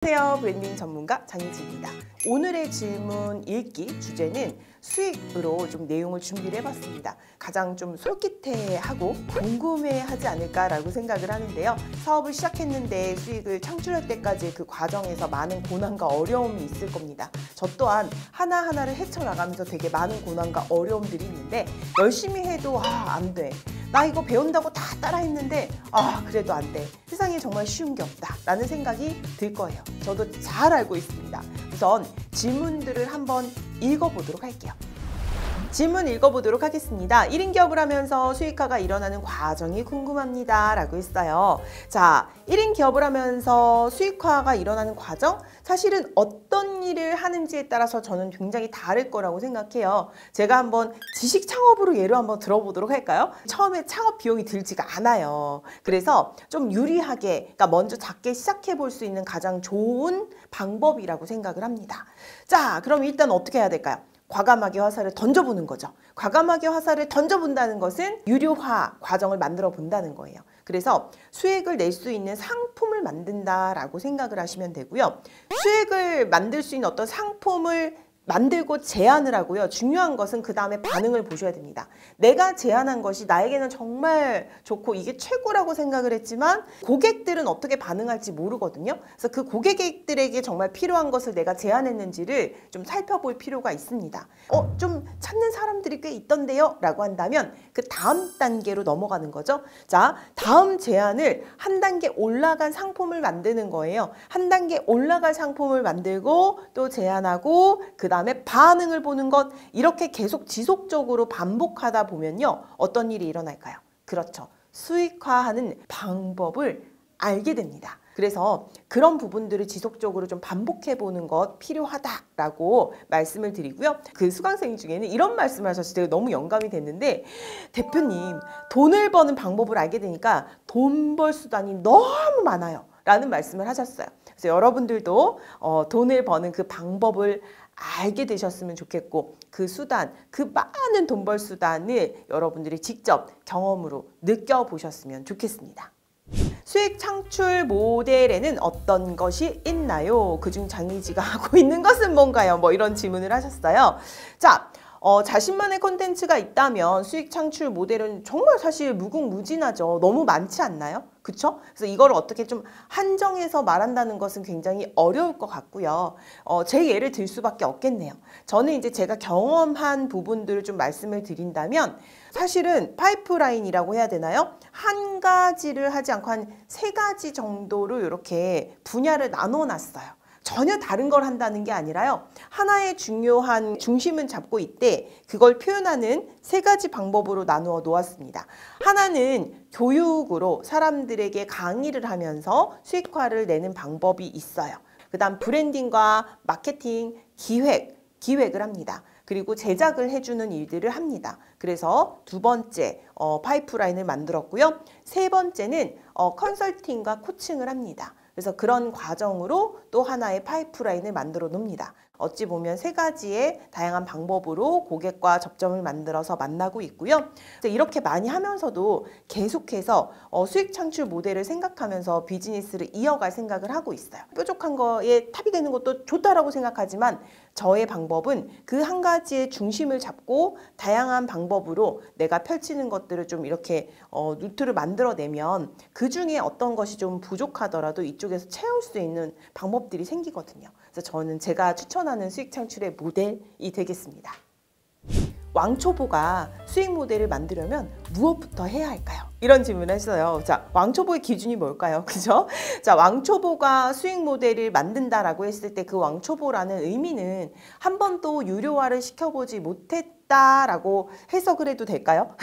안녕하세요. 브랜딩 전문가 장희지입니다. 오늘의 질문 읽기 주제는 수익으로 좀 내용을 준비를 해봤습니다. 가장 좀 솔깃해하고 궁금해하지 않을까라고 생각을 하는데요. 사업을 시작했는데 수익을 창출할 때까지 그 과정에서 많은 고난과 어려움이 있을 겁니다. 저 또한 하나하나를 헤쳐나가면서 되게 많은 고난과 어려움들이 있는데 열심히 해도 안 돼. 나 이거 배운다고 다 따라했는데 그래도 안 돼. 세상에 정말 쉬운 게 없다 라는 생각이 들 거예요. 저도 잘 알고 있습니다. 우선 질문들을 한번 읽어보도록 할게요. 질문 읽어보도록 하겠습니다. 1인 기업을 하면서 수익화가 일어나는 과정이 궁금합니다 라고 했어요. 자, 1인 기업을 하면서 수익화가 일어나는 과정? 사실은 어떤 일을 하는지에 따라서 저는 굉장히 다를 거라고 생각해요. 제가 한번 지식 창업으로 예로 한번 들어보도록 할까요? 처음에 창업 비용이 들지가 않아요. 그래서 좀 유리하게, 그러니까 먼저 작게 시작해 볼 수 있는 가장 좋은 방법이라고 생각을 합니다. 자, 그럼 일단 어떻게 해야 될까요? 과감하게 화살을 던져보는 거죠. 과감하게 화살을 던져본다는 것은 유료화 과정을 만들어 본다는 거예요. 그래서 수익을 낼 수 있는 상품을 만든다라고 생각을 하시면 되고요. 수익을 만들 수 있는 어떤 상품을 만들고 제안을 하고요. 중요한 것은 그 다음에 반응을 보셔야 됩니다. 내가 제안한 것이 나에게는 정말 좋고 이게 최고라고 생각을 했지만 고객들은 어떻게 반응할지 모르거든요. 그래서 그 고객들에게 정말 필요한 것을 내가 제안했는지를 좀 살펴볼 필요가 있습니다. 좀 찾는 사람들이 꽤 있던데요? 라고 한다면 그 다음 단계로 넘어가는 거죠. 자, 다음 제안을 한 단계 올라간 상품을 만드는 거예요. 한 단계 올라갈 상품을 만들고 또 제안하고 그 다음에 반응을 보는 것, 이렇게 계속 지속적으로 반복하다 보면요. 어떤 일이 일어날까요? 그렇죠. 수익화하는 방법을 알게 됩니다. 그래서 그런 부분들을 지속적으로 좀 반복해 보는 것 필요하다라고 말씀을 드리고요. 그 수강생 중에는 이런 말씀을 하셔서 제가 너무 영감이 됐는데, 대표님, 돈을 버는 방법을 알게 되니까 돈 벌 수단이 너무 많아요 라는 말씀을 하셨어요. 그래서 여러분들도 돈을 버는 그 방법을 알게 되셨으면 좋겠고, 그 수단, 그 많은 돈 벌 수단을 여러분들이 직접 경험으로 느껴보셨으면 좋겠습니다. 수익 창출 모델에는 어떤 것이 있나요? 그중 장희지가 하고 있는 것은 뭔가요? 뭐 이런 질문을 하셨어요. 자, 자신만의 콘텐츠가 있다면 수익 창출 모델은 정말 사실 무궁무진하죠. 너무 많지 않나요? 그쵸? 그래서 이걸 어떻게 좀 한정해서 말한다는 것은 굉장히 어려울 것 같고요. 제 예를 들 수밖에 없겠네요. 저는 이제 제가 경험한 부분들을 좀 말씀을 드린다면, 사실은 파이프라인이라고 해야 되나요? 한 가지를 하지 않고 한 3가지 정도로 이렇게 분야를 나눠 놨어요. 전혀 다른 걸 한다는 게 아니라요. 하나의 중요한 중심은 잡고 있대 그걸 표현하는 3가지 방법으로 나누어 놓았습니다. 하나는 교육으로 사람들에게 강의를 하면서 수익화를 내는 방법이 있어요. 그 다음 브랜딩과 마케팅, 기획을 합니다. 그리고 제작을 해주는 일들을 합니다. 그래서 2번째 파이프라인을 만들었고요. 3번째는 컨설팅과 코칭을 합니다. 그래서 그런 과정으로 또 하나의 파이프라인을 만들어 놓습니다. 어찌 보면 3가지의 다양한 방법으로 고객과 접점을 만들어서 만나고 있고요. 이렇게 많이 하면서도 계속해서 수익 창출 모델을 생각하면서 비즈니스를 이어갈 생각을 하고 있어요. 뾰족한 거에 탑이 되는 것도 좋다라고 생각하지만, 저의 방법은 그 한 가지의 중심을 잡고 다양한 방법으로 내가 펼치는 것들을 좀 이렇게 루트를 만들어내면 그 중에 어떤 것이 좀 부족하더라도 이쪽에서 채울 수 있는 방법들이 생기거든요. 그래서 저는 제가 추천하는 수익 창출의 모델이 되겠습니다. 왕초보가 수익 모델을 만들려면 무엇부터 해야 할까요? 이런 질문을 했어요. 자, 왕초보의 기준이 뭘까요? 그죠? 자, 왕초보가 수익 모델을 만든다라고 했을 때 그 왕초보라는 의미는 한 번도 유료화를 시켜보지 못했다라고 해석을 해도 될까요?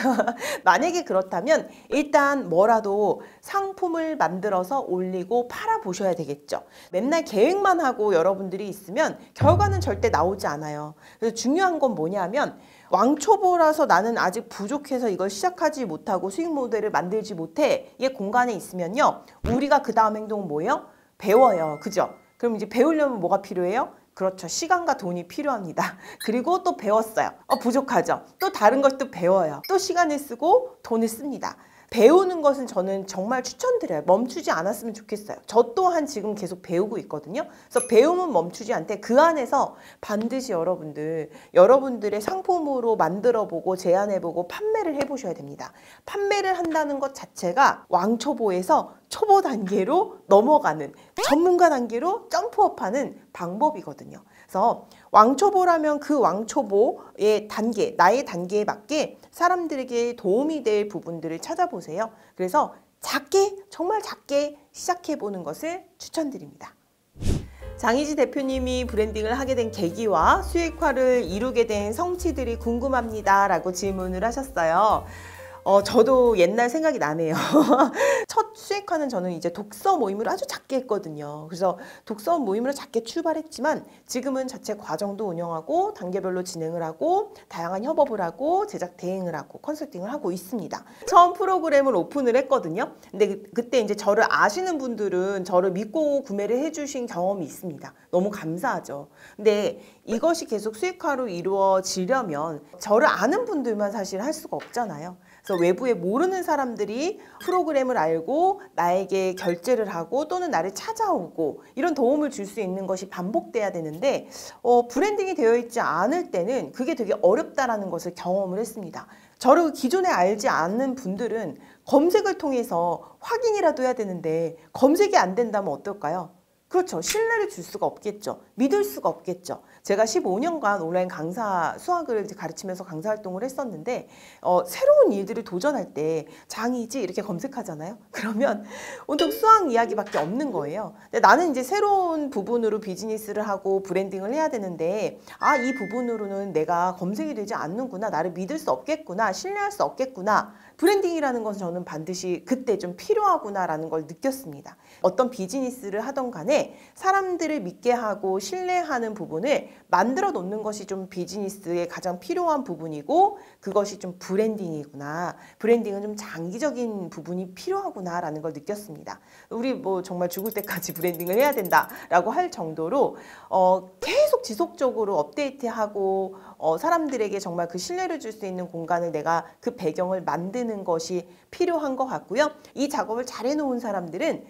만약에 그렇다면 일단 뭐라도 상품을 만들어서 올리고 팔아보셔야 되겠죠. 맨날 계획만 하고 여러분들이 있으면 결과는 절대 나오지 않아요. 그래서 중요한 건 뭐냐면, 왕초보라서 나는 아직 부족해서 이걸 시작하지 못하고 수익 모델을 만들지 못해, 이 공간에 있으면요, 우리가 그 다음 행동은 뭐예요? 배워요. 그죠? 그럼 이제 배우려면 뭐가 필요해요? 그렇죠. 시간과 돈이 필요합니다. 그리고 또 배웠어요. 부족하죠. 또 다른 걸 또 배워요. 또 시간을 쓰고 돈을 씁니다. 배우는 것은 저는 정말 추천드려요. 멈추지 않았으면 좋겠어요. 저 또한 지금 계속 배우고 있거든요. 그래서 배움은 멈추지 않되 그 안에서 반드시 여러분들의 상품으로 만들어보고 제안해보고 판매를 해보셔야 됩니다. 판매를 한다는 것 자체가 왕초보에서 초보 단계로 넘어가는 전문가 단계로 점프업하는 방법이거든요. 그래서 왕초보라면 그 왕초보의 단계, 나의 단계에 맞게 사람들에게 도움이 될 부분들을 찾아보세요. 그래서 작게, 정말 작게 시작해보는 것을 추천드립니다. 장희지 대표님이 브랜딩을 하게 된 계기와 수익화를 이루게 된 성취들이 궁금합니다 라고 질문을 하셨어요. 저도 옛날 생각이 나네요. 첫 수익화는 저는 이제 독서 모임을 아주 작게 했거든요. 그래서 독서 모임으로 작게 출발했지만 지금은 자체 과정도 운영하고 단계별로 진행을 하고 다양한 협업을 하고 제작 대행을 하고 컨설팅을 하고 있습니다. 처음 프로그램을 오픈을 했거든요. 근데 그때 이제 저를 아시는 분들은 저를 믿고 구매를 해주신 경험이 있습니다. 너무 감사하죠. 근데 이것이 계속 수익화로 이루어지려면 저를 아는 분들만 사실 할 수가 없잖아요. 그래서 외부에 모르는 사람들이 프로그램을 알고 나에게 결제를 하고 또는 나를 찾아오고 이런 도움을 줄 수 있는 것이 반복돼야 되는데 브랜딩이 되어 있지 않을 때는 그게 되게 어렵다라는 것을 경험을 했습니다. 저를 기존에 알지 않는 분들은 검색을 통해서 확인이라도 해야 되는데 검색이 안 된다면 어떨까요? 그렇죠. 신뢰를 줄 수가 없겠죠. 믿을 수가 없겠죠. 제가 15년간 온라인 강사 수학을 이제 가르치면서 강사 활동을 했었는데 새로운 일들을 도전할 때 장희지 이렇게 검색하잖아요. 그러면 온통 수학 이야기밖에 없는 거예요. 근데 나는 이제 새로운 부분으로 비즈니스를 하고 브랜딩을 해야 되는데 이 부분으로는 내가 검색이 되지 않는구나. 나를 믿을 수 없겠구나. 신뢰할 수 없겠구나. 브랜딩이라는 것은 저는 반드시 그때 좀 필요하구나라는 걸 느꼈습니다. 어떤 비즈니스를 하던 간에 사람들을 믿게 하고 신뢰하는 부분을 만들어 놓는 것이 좀 비즈니스에 가장 필요한 부분이고 그것이 좀 브랜딩이구나. 브랜딩은 좀 장기적인 부분이 필요하구나라는 걸 느꼈습니다. 우리 뭐 정말 죽을 때까지 브랜딩을 해야 된다라고 할 정도로 계속 지속적으로 업데이트하고 사람들에게 정말 그 신뢰를 줄 수 있는 공간을 내가 그 배경을 만드는 것이 필요한 것 같고요. 이 작업을 잘 해놓은 사람들은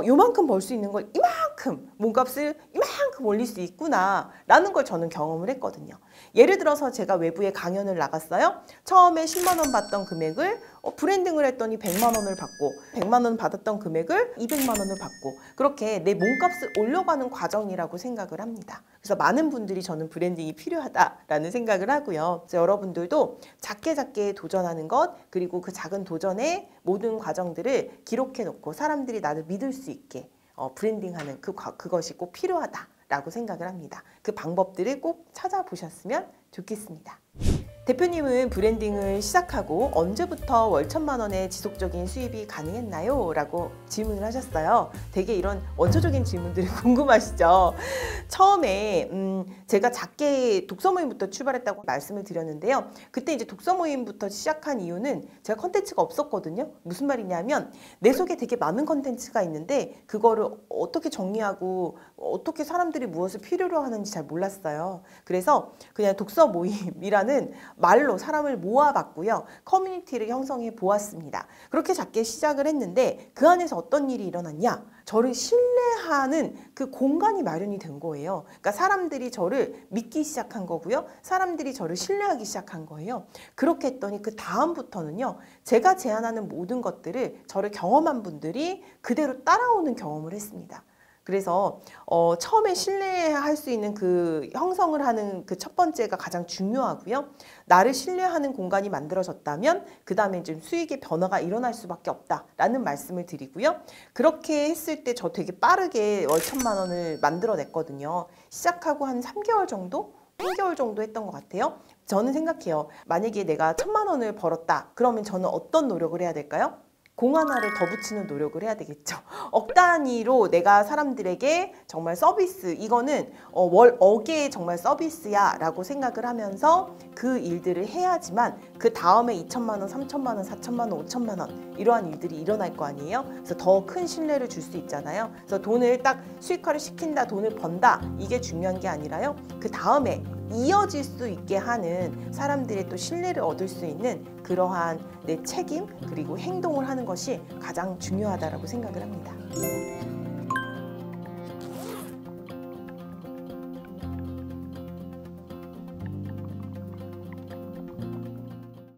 요만큼 벌 수 있는 걸 이만큼 몸값을 이만큼 올릴 수 있구나 라는 걸 저는 경험을 했거든요. 예를 들어서 제가 외부에 강연을 나갔어요. 처음에 10만 원 받던 금액을 브랜딩을 했더니 100만 원을 받고 100만 원 받았던 금액을 200만 원을 받고 그렇게 내 몸값을 올려가는 과정이라고 생각을 합니다. 그래서 많은 분들이 저는 브랜딩이 필요하다라는 생각을 하고요. 그래서 여러분들도 작게 도전하는 것 그리고 그 작은 도전의 모든 과정들을 기록해 놓고 사람들이 나를 믿을 수 있게 브랜딩하는 그것이 꼭 필요하다라고 생각을 합니다. 그 방법들을 꼭 찾아보셨으면 좋겠습니다. 대표님은 브랜딩을 시작하고 언제부터 월 1,000만 원의 지속적인 수입이 가능했나요? 라고 질문을 하셨어요. 되게 이런 원초적인 질문들이 궁금하시죠? 처음에 제가 작게 독서 모임부터 출발했다고 말씀을 드렸는데요. 그때 이제 독서 모임부터 시작한 이유는 제가 컨텐츠가 없었거든요. 무슨 말이냐면 내 속에 되게 많은 컨텐츠가 있는데 그거를 어떻게 정리하고 어떻게 사람들이 무엇을 필요로 하는지 잘 몰랐어요. 그래서 그냥 독서 모임이라는 말로 사람을 모아봤고요. 커뮤니티를 형성해 보았습니다. 그렇게 작게 시작을 했는데 그 안에서 어떤 일이 일어났냐? 저를 신뢰하는 그 공간이 마련이 된 거예요. 그러니까 사람들이 저를 믿기 시작한 거고요. 사람들이 저를 신뢰하기 시작한 거예요. 그렇게 했더니 그 다음부터는요. 제가 제안하는 모든 것들을 저를 경험한 분들이 그대로 따라오는 경험을 했습니다. 그래서 처음에 신뢰할 수 있는 그 형성을 하는 그 첫 번째가 가장 중요하고요. 나를 신뢰하는 공간이 만들어졌다면 그 다음에 좀 수익의 변화가 일어날 수밖에 없다라는 말씀을 드리고요. 그렇게 했을 때 저 되게 빠르게 월 1,000만 원을 만들어냈거든요. 시작하고 한 3개월 정도? 3개월 정도 했던 것 같아요. 저는 생각해요. 만약에 내가 1,000만 원을 벌었다. 그러면 저는 어떤 노력을 해야 될까요? 공 하나를 더 붙이는 노력을 해야 되겠죠. 억 단위로 내가 사람들에게 정말 서비스, 이거는 억의 정말 서비스야 라고 생각을 하면서 그 일들을 해야지만 그 다음에 2,000만 원, 3,000만 원, 4,000만 원, 5,000만 원 이러한 일들이 일어날 거 아니에요. 그래서 더 큰 신뢰를 줄 수 있잖아요. 그래서 돈을 딱 수익화를 시킨다, 돈을 번다 이게 중요한 게 아니라요. 그 다음에 이어질 수 있게 하는 사람들의 또 신뢰를 얻을 수 있는 그러한 내 책임 그리고 행동을 하는 것이 가장 중요하다라고 생각을 합니다.